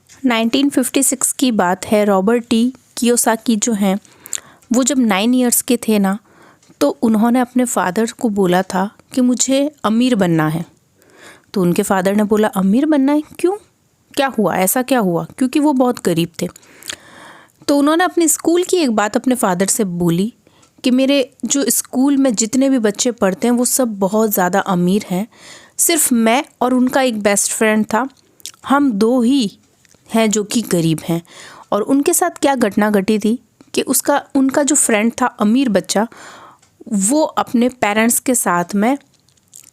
1956 की बात है। रॉबर्ट टी कियोसाकी जो हैं वो जब 9 इयर्स के थे ना, तो उन्होंने अपने फादर को बोला था कि मुझे अमीर बनना है। तो उनके फादर ने बोला अमीर बनना है, क्यों, क्या हुआ, ऐसा क्या हुआ, क्योंकि वो बहुत गरीब थे। तो उन्होंने अपने स्कूल की एक बात अपने फादर से बोली कि मेरे जो स्कूल में जितने भी बच्चे पढ़ते हैं वो सब बहुत ज़्यादा अमीर हैं, सिर्फ मैं और उनका एक बेस्ट फ्रेंड था, हम दो ही हैं जो कि गरीब हैं। और उनके साथ क्या घटना घटी थी कि उनका जो फ्रेंड था अमीर बच्चा, वो अपने पेरेंट्स के साथ में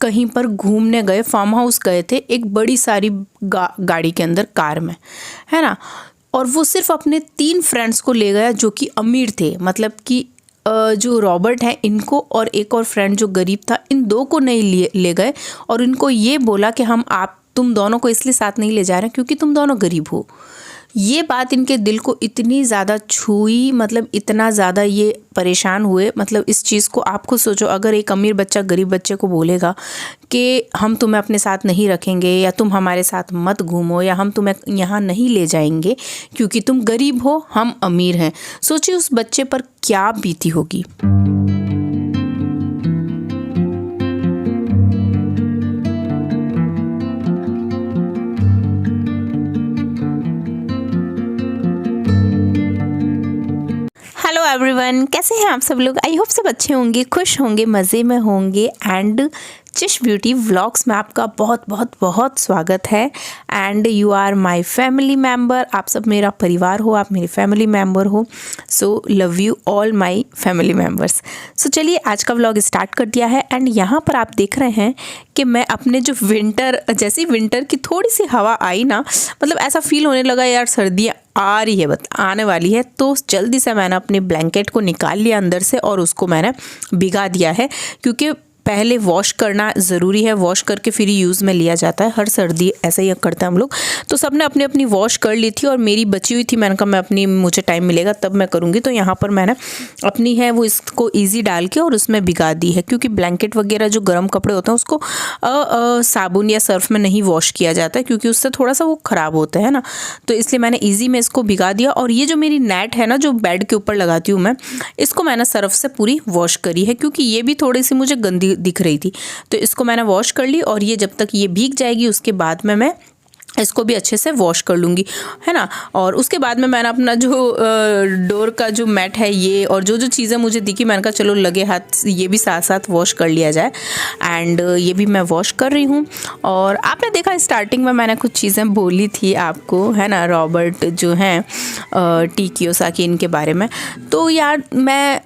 कहीं पर घूमने गए, फार्म हाउस गए थे, एक बड़ी सारी गाड़ी के अंदर, कार में, है ना। और वो सिर्फ अपने 3 फ्रेंड्स को ले गया जो कि अमीर थे, मतलब कि जो रॉबर्ट हैं इनको और एक और फ्रेंड जो गरीब था, इन 2 को नहीं ले गए। और इनको ये बोला कि तुम दोनों को इसलिए साथ नहीं ले जा रहे क्योंकि तुम दोनों गरीब हो। ये बात इनके दिल को इतनी ज़्यादा छुई, मतलब इतना ज़्यादा ये परेशान हुए। मतलब इस चीज़ को आप खुद सोचो, अगर एक अमीर बच्चा गरीब बच्चे को बोलेगा कि हम तुम्हें अपने साथ नहीं रखेंगे, या तुम हमारे साथ मत घूमो, या हम तुम्हें यहाँ नहीं ले जाएंगे क्योंकि तुम गरीब हो, हम अमीर हैं, सोचिए उस बच्चे पर क्या बीती होगी। हेलो एवरीवन, कैसे हैं आप सब लोग। आई होप सब अच्छे होंगे, खुश होंगे, मज़े में होंगे। एंड चिश ब्यूटी व्लॉग्स में आपका बहुत बहुत बहुत स्वागत है। And you are my family member, आप सब मेरा परिवार हो, आप मेरे फैमिली मेम्बर हो। So love you all my family members. So चलिए आज का व्लॉग स्टार्ट कर दिया है। एंड यहाँ पर आप देख रहे हैं कि मैं अपने जो जैसे विंटर की थोड़ी सी हवा आई ना, मतलब ऐसा फील होने लगा यार सर्दियाँ आ रही है, आने वाली है। तो जल्दी से मैंने अपने ब्लैंकेट को निकाल लिया अंदर से और उसको मैंने भिगा दिया है, क्योंकि पहले वॉश करना ज़रूरी है, वॉश करके फिर यूज़ में लिया जाता है। हर सर्दी ऐसा ही करते हैं हम लोग। तो सबने अपनी अपनी वॉश कर ली थी और मेरी बची हुई थी, मैंने कहा मुझे टाइम मिलेगा तब मैं करूँगी। तो यहाँ पर मैंने अपनी है वो इसको ईजी डाल के और उसमें भिगा दी है, क्योंकि ब्लैंकेट वगैरह जो गर्म कपड़े होते हैं उसको साबुन या सर्फ में नहीं वॉश किया जाता है, क्योंकि उससे थोड़ा सा वो ख़राब होता है ना। तो इसलिए मैंने ईजी में इसको भिगा दिया। और ये जो मेरी नेट है ना, जो बेड के ऊपर लगाती हूँ मैं, इसको मैंने सर्फ से पूरी वॉश करी है, क्योंकि ये भी थोड़ी सी मुझे गंदी दिख रही थी। तो इसको मैंने वॉश कर ली और ये जब तक ये भीग जाएगी उसके बाद में मैं इसको भी अच्छे से वॉश कर लूँगी, है ना। और उसके बाद में मैंने अपना जो डोर का जो मैट है ये और जो जो चीज़ें मुझे दिखी, मैंने कहा चलो लगे हाथ ये भी साथ साथ वॉश कर लिया जाए। एंड ये भी मैं वॉश कर रही हूँ। और आपने देखा स्टार्टिंग में मैंने कुछ चीज़ें बोली थी आपको, है ना, रॉबर्ट जो हैं टी कियोसाकी, इनके बारे में। तो यार मैं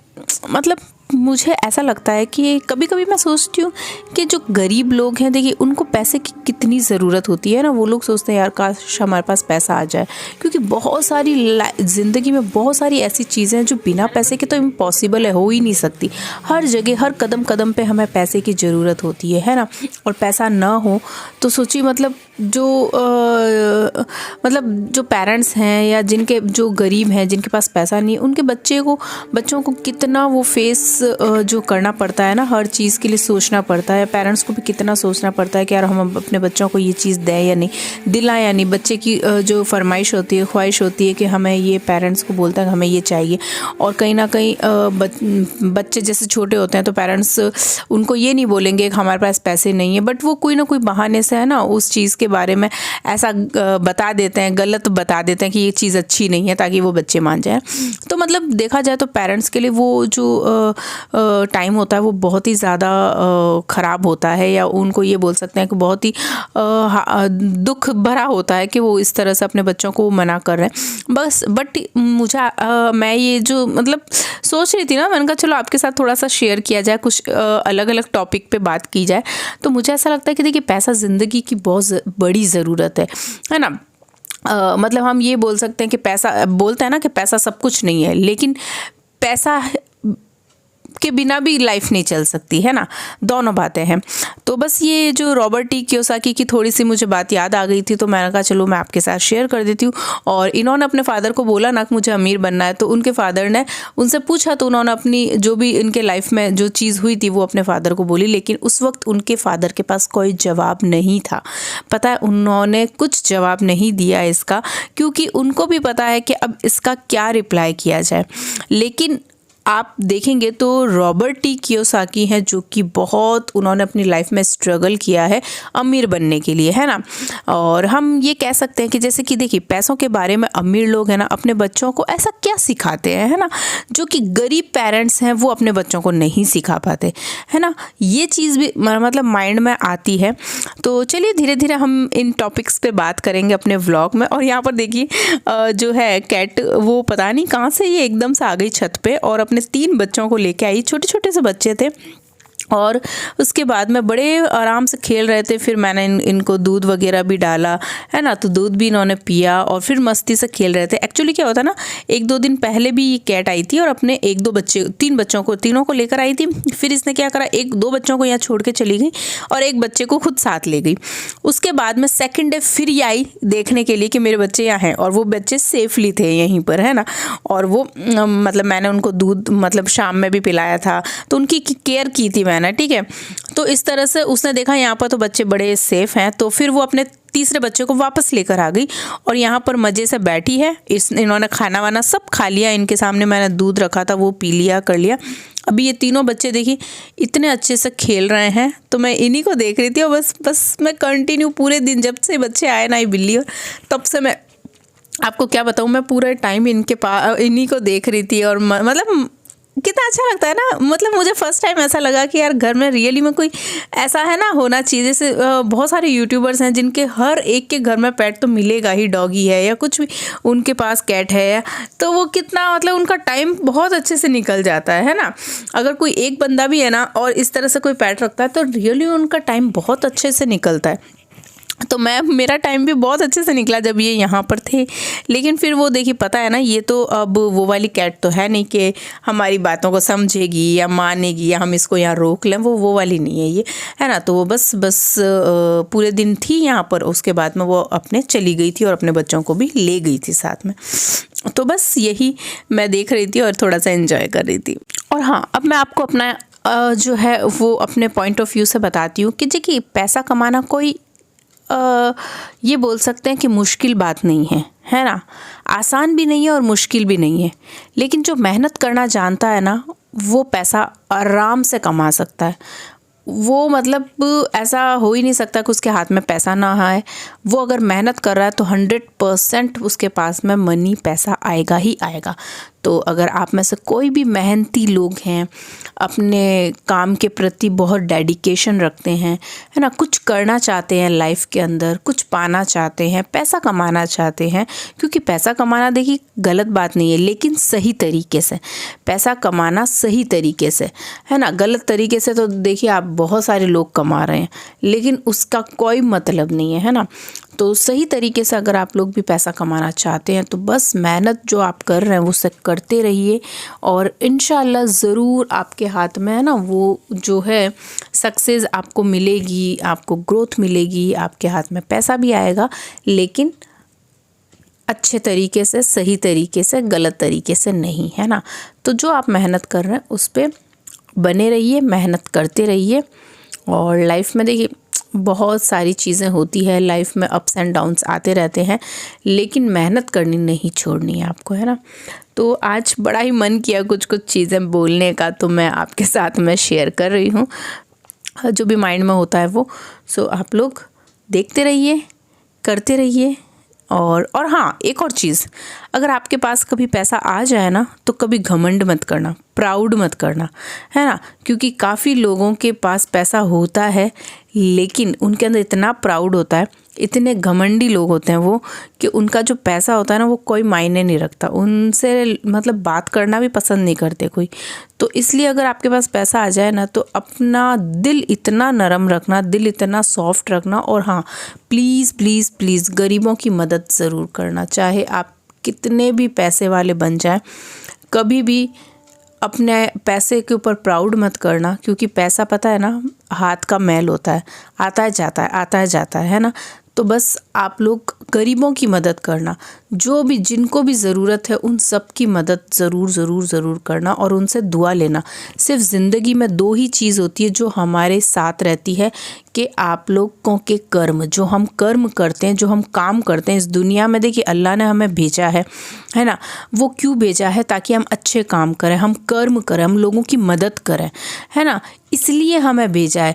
मतलब मुझे ऐसा लगता है कि कभी कभी मैं सोचती हूँ कि जो गरीब लोग हैं, देखिए उनको पैसे की कितनी ज़रूरत होती है ना। वो लोग सोचते हैं यार काश हमारे पास पैसा आ जाए, क्योंकि बहुत सारी ज़िंदगी में बहुत सारी ऐसी चीज़ें हैं जो बिना पैसे के तो इम्पॉसिबल है, हो ही नहीं सकती। हर जगह हर कदम कदम पे हमें पैसे की ज़रूरत होती है ना। और पैसा ना हो तो सोचिए मतलब जो पेरेंट्स हैं या जो गरीब हैं, जिनके पास पैसा नहीं है, उनके बच्चों को कितना वो फेस जो करना पड़ता है ना, हर चीज़ के लिए सोचना पड़ता है। पेरेंट्स को भी कितना सोचना पड़ता है कि यार हम अपने बच्चों को ये चीज़ दें या नहीं, दिलाएं या नहीं। बच्चे की जो फरमाइश होती है, ख्वाहिश होती है कि हमें ये, पेरेंट्स को बोलता है कि हमें ये चाहिए। और कहीं ना कहीं बच्चे जैसे छोटे होते हैं तो पेरेंट्स उनको ये नहीं बोलेंगे कि हमारे पास पैसे नहीं है, बट वो कोई ना कोई बहाने से, है ना, उस चीज़ के बारे में ऐसा बता देते हैं, गलत बता देते हैं कि ये चीज़ अच्छी नहीं है, ताकि वो बच्चे मान जाएं। तो मतलब देखा जाए तो पेरेंट्स के लिए वो जो टाइम होता है वो बहुत ही ज़्यादा ख़राब होता है, या उनको ये बोल सकते हैं कि बहुत ही दुख भरा होता है कि वो इस तरह से अपने बच्चों को मना कर रहे हैं बस। बट मैं ये जो मतलब सोच रही थी ना, मैंने कहा चलो आपके साथ थोड़ा सा शेयर किया जाए, कुछ अलग अलग टॉपिक पे बात की जाए। तो मुझे ऐसा लगता है कि देखिए पैसा ज़िंदगी की बहुत बड़ी ज़रूरत है ना। मतलब हम ये बोल सकते हैं कि पैसा, बोलते हैं ना कि पैसा सब कुछ नहीं है, लेकिन पैसा के बिना भी लाइफ नहीं चल सकती है ना, दोनों बातें हैं। तो बस ये जो रॉबर्ट टी कियोसाकी की थोड़ी सी मुझे बात याद आ गई थी, तो मैंने कहा चलो मैं आपके साथ शेयर कर देती हूँ। और इन्होंने अपने फादर को बोला ना कि मुझे अमीर बनना है, तो उनके फादर ने उनसे पूछा, तो उन्होंने अपनी जो भी इनके लाइफ में जो चीज़ हुई थी वो अपने फादर को बोली, लेकिन उस वक्त उनके फादर के पास कोई जवाब नहीं था। पता है उन्होंने कुछ जवाब नहीं दिया इसका, क्योंकि उनको भी पता है कि अब इसका क्या रिप्लाई किया जाए। लेकिन आप देखेंगे तो रॉबर्ट टी कियोसाकी हैं जो कि बहुत उन्होंने अपनी लाइफ में स्ट्रगल किया है अमीर बनने के लिए, है ना। और हम ये कह सकते हैं कि जैसे कि देखिए पैसों के बारे में अमीर लोग हैं ना अपने बच्चों को ऐसा क्या सिखाते हैं, है ना, जो कि गरीब पेरेंट्स हैं वो अपने बच्चों को नहीं सिखा पाते, है ना। ये चीज़ भी मतलब माइंड में आती है। तो चलिए धीरे धीरे हम इन टॉपिक्स पे बात करेंगे अपने व्लॉग में। और यहाँ पर देखिए जो है कैट वो पता नहीं कहाँ से ये एकदम से आ गई छत पे और अपने 3 बच्चों को लेके आई। छोटे छोटे से बच्चे थे और उसके बाद में बड़े आराम से खेल रहे थे। फिर मैंने इनको दूध वगैरह भी डाला, है ना, तो दूध भी इन्होंने पिया और फिर मस्ती से खेल रहे थे। एक्चुअली क्या होता ना, 1-2 दिन पहले भी ये कैट आई थी और अपने 1-2 बच्चे 3 बच्चों को तीनों को लेकर आई थी। फिर इसने क्या करा, 1-2 बच्चों को यहाँ छोड़ के चली गई और एक बच्चे को खुद साथ ले गई। उसके बाद में सेकेंड डे फिर ये आई देखने के लिए कि मेरे बच्चे यहाँ हैं, और वो बच्चे सेफली थे यहीं पर, है ना। और वो मतलब मैंने उनको दूध मतलब शाम में भी पिलाया था, तो उनकी केयर की थी मैंने, ठीक है। तो इस तरह से उसने देखा यहाँ पर तो बच्चे बड़े सेफ हैं, तो फिर वो अपने तीसरे बच्चे को वापस लेकर आ गई और यहाँ पर मज़े से बैठी है। इन्होंने खाना वाना सब खा लिया, इनके सामने मैंने दूध रखा था वो पी लिया कर लिया। अभी ये तीनों बच्चे देखिए इतने अच्छे से खेल रहे हैं, तो मैं इन्हीं को देख रही थी और बस मैं कंटिन्यू पूरे दिन जब से बच्चे आए ना ये बिल्ली, और तब से मैं आपको क्या बताऊँ, मैं पूरा टाइम इनके पास इन्हीं को देख रही थी। और मतलब कितना अच्छा लगता है ना, मतलब मुझे फर्स्ट टाइम ऐसा लगा कि यार घर में रियली में कोई ऐसा है ना होना चाहिए। जैसे बहुत सारे यूट्यूबर्स हैं जिनके हर एक के घर में पेट तो मिलेगा ही, डॉगी है या कुछ भी उनके पास कैट है, तो वो कितना मतलब उनका टाइम बहुत अच्छे से निकल जाता है ना। अगर कोई एक बंदा भी है ना और इस तरह से कोई पेट रखता है तो रियली उनका टाइम बहुत अच्छे से निकलता है। तो मेरा टाइम भी बहुत अच्छे से निकला जब ये यहाँ पर थे। लेकिन फिर वो देखिए पता है ना, ये तो अब वो वाली कैट तो है नहीं कि हमारी बातों को समझेगी या मानेगी या हम इसको यहाँ रोक लें, वो वाली नहीं है ये, है ना। तो वो बस पूरे दिन थी यहाँ पर, उसके बाद में वो अपने चली गई थी और अपने बच्चों को भी ले गई थी साथ में। तो बस यही मैं देख रही थी और थोड़ा सा एंजॉय कर रही थी। और हाँ, अब मैं आपको अपना जो है वो अपने पॉइंट ऑफ व्यू से बताती हूँ कि देखिए पैसा कमाना कोई ये बोल सकते हैं कि मुश्किल बात नहीं है ना। आसान भी नहीं है और मुश्किल भी नहीं है, लेकिन जो मेहनत करना जानता है ना वो पैसा आराम से कमा सकता है। वो मतलब ऐसा हो ही नहीं सकता कि उसके हाथ में पैसा ना आए। वो अगर मेहनत कर रहा है तो 100% उसके पास में मनी पैसा आएगा ही आएगा। तो अगर आप में से कोई भी मेहनती लोग हैं, अपने काम के प्रति बहुत डेडिकेशन रखते हैं, है ना, कुछ करना चाहते हैं लाइफ के अंदर, कुछ पाना चाहते हैं, पैसा कमाना चाहते हैं, क्योंकि पैसा कमाना देखिए गलत बात नहीं है, लेकिन सही तरीके से पैसा कमाना, सही तरीके से, है ना। गलत तरीके से तो देखिए आप बहुत सारे लोग कमा रहे हैं, लेकिन उसका कोई मतलब नहीं है ना। तो सही तरीके से अगर आप लोग भी पैसा कमाना चाहते हैं तो बस मेहनत जो आप कर रहे हैं वो सब करते रहिए और इंशाल्लाह ज़रूर आपके हाथ में है ना वो जो है सक्सेस आपको मिलेगी, आपको ग्रोथ मिलेगी, आपके हाथ में पैसा भी आएगा, लेकिन अच्छे तरीके से, सही तरीके से, गलत तरीके से नहीं, है ना। तो जो आप मेहनत कर रहे हैं उस पर बने रहिए, मेहनत करते रहिए। और लाइफ में देखिए बहुत सारी चीज़ें होती है, लाइफ में अप्स एंड डाउन्स आते रहते हैं, लेकिन मेहनत करनी नहीं छोड़नी है आपको, है ना। तो आज बड़ा ही मन किया कुछ कुछ चीज़ें बोलने का, तो मैं आपके साथ में शेयर कर रही हूँ जो भी माइंड में होता है वो। सो आप लोग देखते रहिए, करते रहिए। और हाँ, एक और चीज़, अगर आपके पास कभी पैसा आ जाए ना तो कभी घमंड मत करना, प्राउड मत करना, है ना। क्योंकि काफ़ी लोगों के पास पैसा होता है लेकिन उनके अंदर इतना प्राउड होता है, इतने घमंडी लोग होते हैं वो, कि उनका जो पैसा होता है ना वो कोई मायने नहीं रखता, उनसे मतलब बात करना भी पसंद नहीं करते कोई। तो इसलिए अगर आपके पास पैसा आ जाए ना तो अपना दिल इतना नरम रखना, दिल इतना सॉफ्ट रखना। और हाँ, प्लीज़ प्लीज़ प्लीज़ गरीबों की मदद ज़रूर करना, चाहे आप कितने भी पैसे वाले बन जाएं, कभी भी अपने पैसे के ऊपर प्राउड मत करना, क्योंकि पैसा पता है ना हाथ का मैल होता है, आता है जाता है, आता है जाता है ना। तो बस आप लोग गरीबों की मदद करना, जो भी जिनको भी ज़रूरत है उन सब की मदद ज़रूर ज़रूर ज़रूर करना और उनसे दुआ लेना। सिर्फ ज़िंदगी में दो ही चीज़ होती है जो हमारे साथ रहती है, कि आप लोगों के कर्म, जो हम कर्म करते हैं, जो हम काम करते हैं इस दुनिया में। देखिए अल्लाह ने हमें भेजा है ना, वो क्यों भेजा है? ताकि हम अच्छे काम करें, हम कर्म करें, हम लोगों की मदद करें, है ना, इसलिए हमें भेजा है।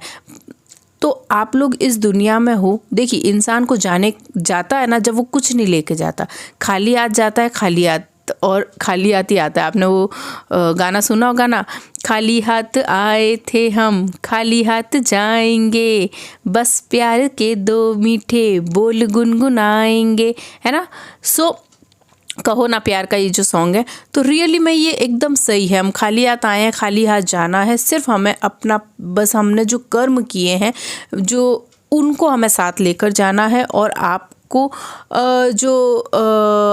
तो आप लोग इस दुनिया में हो, देखिए इंसान को जाता है ना जब वो कुछ नहीं लेके जाता, खाली हाथ जाता है, खाली हाथ और खाली हाथ ही आता है। आपने वो गाना सुना होगा ना, खाली हाथ आए थे हम खाली हाथ जाएंगे, बस प्यार के दो मीठे बोल गुनगुनाएंगे, है ना। सो कहो ना प्यार का ये जो सॉन्ग है, तो रियली में ये एकदम सही है। हम खाली हाथ आए हैं, खाली हाथ जाना है। सिर्फ हमें अपना, बस हमने जो कर्म किए हैं जो उनको हमें साथ लेकर जाना है। और आपको जो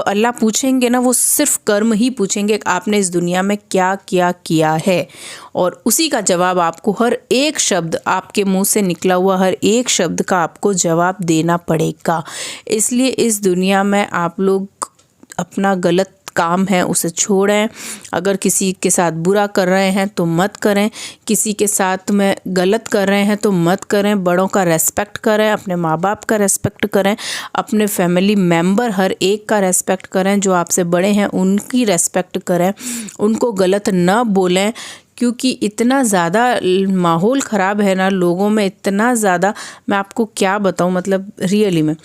अल्लाह पूछेंगे ना, वो सिर्फ कर्म ही पूछेंगे, आपने इस दुनिया में क्या क्या किया है। और उसी का जवाब आपको, हर एक शब्द आपके मुंह से निकला हुआ हर एक शब्द का आपको जवाब देना पड़ेगा। इसलिए इस दुनिया में आप लोग अपना गलत काम है उसे छोड़ें। अगर किसी के साथ बुरा कर रहे हैं तो मत करें, किसी के साथ में गलत कर रहे हैं तो मत करें। बड़ों का रेस्पेक्ट करें, अपने माँ बाप का रेस्पेक्ट करें, अपने फैमिली मेंबर हर एक का रेस्पेक्ट करें, जो आपसे बड़े हैं उनकी रेस्पेक्ट करें, उनको गलत न बोलें। क्योंकि इतना ज़्यादा माहौल ख़राब है ना लोगों में, इतना ज़्यादा, मैं आपको क्या बताऊँ, मतलब रियली में।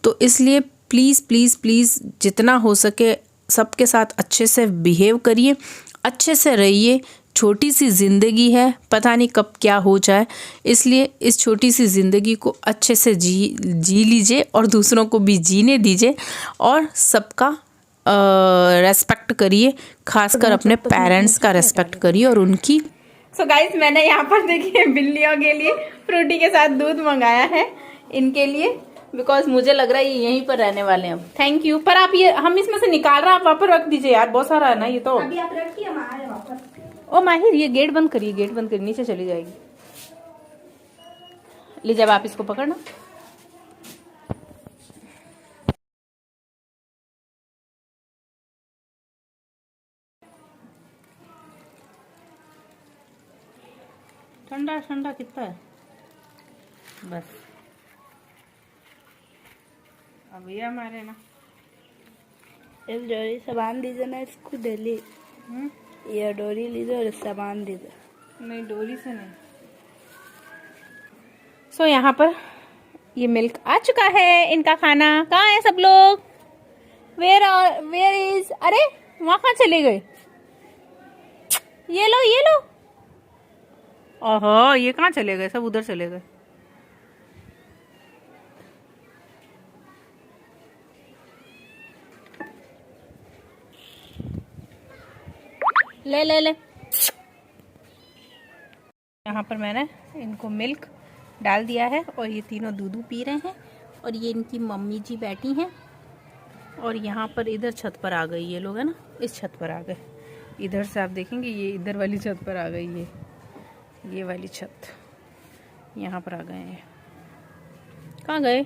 तो इसलिए प्लीज़ प्लीज़ प्लीज़ जितना हो सके सबके साथ अच्छे से बिहेव करिए, अच्छे से रहिए। छोटी सी ज़िंदगी है, पता नहीं कब क्या हो जाए, इसलिए इस छोटी सी ज़िंदगी को अच्छे से जी लीजिए और दूसरों को भी जीने दीजिए। और सबका रेस्पेक्ट करिए, खासकर अपने पेरेंट्स का रेस्पेक्ट करिए और उनकी। सो गाइस, मैंने यहाँ पर देखिए बिल्लियों के लिए फ्रूटी के साथ दूध मंगाया है इनके लिए, बिकॉज मुझे लग रहा है ये यहीं पर रहने वाले हैं अब। Thank you. पर आप ये, हम इसमें से निकाल रहे हैं, आप वहाँ पर रख दीजिए यार, बहुत सारा है ना ये तो। अभी आप रखिए, हम आ रहे हैं वापस। ओ माहिर, ये गेट बंद करिए, गेट बंद करिए, नीचे चली जाएगी। ले जब आप इसको पकड़ना। ठंडा ठंडा कितना है बस। अब ये हमारे ना एक डोरी सामान दीजिए ना इसको डेली। ये डोरी लीजिए और सामान दीजिए। नहीं, डोरी से नहीं। सो यहाँ पर ये मिल्क आ चुका है, इनका खाना। कहाँ है सब लोग? वेयर इज, अरे वहाँ कहाँ चले गए? ये लो ये लो। ओहो, ये कहाँ चले गए? सब उधर चले गए। ले ले ले। यहाँ पर मैंने इनको मिल्क डाल दिया है और ये तीनों दूध पी रहे हैं। और ये इनकी मम्मी जी बैठी हैं। और यहाँ पर इधर छत पर आ गई ये लोग, है ना, इस छत पर आ गए। इधर से आप देखेंगे ये इधर वाली छत पर आ गई, ये वाली छत यहाँ पर आ गए हैं। कहाँ गए?